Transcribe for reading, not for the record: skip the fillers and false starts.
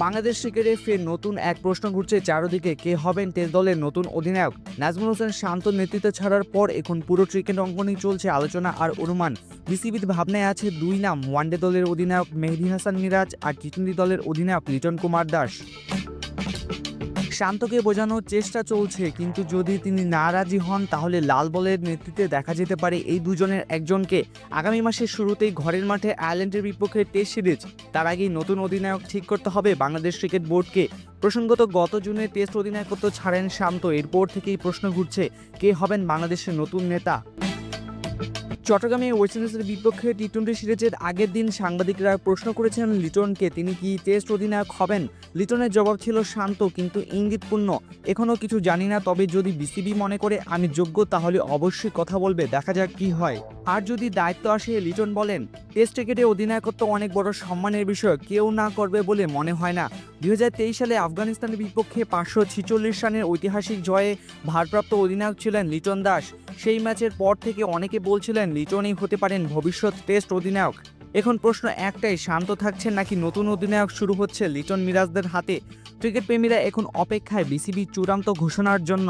বাংলাদেশ ক্রিকেটে ফের নতুন এক প্রশ্ন ঘুরছে চারদিকে, কে হবেন টেস্ট দলের নতুন অধিনায়ক। নাজমুল হোসেন শান্ত নেতৃত্ব ছাড়ার পর এখন পুরো ক্রিকেট অঙ্গনেই চলছে আলোচনা আর অনুমান। বিসিবির ভাবনায় আছে দুই নাম, ওয়ানডে দলের অধিনায়ক মেহেদী হাসান মিরাজ আর টি-20 দলের অধিনায়ক লিটন কুমার দাস। শান্তকে বোঝানোর চেষ্টা চলছে, কিন্তু যদি তিনি না রাজি হন তাহলে লাল বলের নেতৃত্বে দেখা যেতে পারে এই দুজনের একজনকে। আগামী মাসের শুরুতেই ঘরের মাঠে আয়ারল্যান্ডের বিপক্ষে টেস্ট সিরিজ, তার আগেই নতুন অধিনায়ক ঠিক করতে হবে বাংলাদেশ ক্রিকেট বোর্ডকে। প্রসঙ্গত, গত জুনে টেস্ট অধিনায়কত্ব ছাড়েন শান্ত, এরপর থেকেই প্রশ্ন ঘুরছে কে হবেন বাংলাদেশের নতুন নেতা। চট্টগ্রামে ওয়েস্ট ইন্ডিজের বিপক্ষে টি-20 সিরিজের আগের দিন সাংবাদিকরা প্রশ্ন করেছেন লিটনকে, তিনি কি টেস্ট অধিনায়ক হবেন। লিটনের জবাব ছিল শান্ত কিন্তু ইঙ্গিতপূর্ণ, এখনও কিছু জানি না, তবে যদি বিসিবি মনে করে আমি যোগ্য তাহলে অবশ্যই কথা বলবে, দেখা যাক কি হয়। আর যদি দায়িত্ব আসে, লিটন বলেন, টেস্ট ক্রিকেটে অধিনায়কত্ব অনেক বড় সম্মানের বিষয়, কেউ না করবে বলে মনে হয় না। 2023 সালে আফগানিস্তানের বিপক্ষে 546 রানের ঐতিহাসিক জয়ে ভারপ্রাপ্ত অধিনায়ক ছিলেন লিটন দাস। সেই ম্যাচের পর থেকে অনেকে বলছিলেন লিটনই হতে পারেন ভবিষ্যৎ টেস্ট অধিনায়ক। এখন প্রশ্ন একটাই, শান্ত থাকছেন নাকি নতুন অধিনায়ক শুরু হচ্ছে লিটন মিরাজদের হাতে। ক্রিকেট প্রেমীরা এখন অপেক্ষায় বিসিবির চূড়ান্ত ঘোষণার জন্য।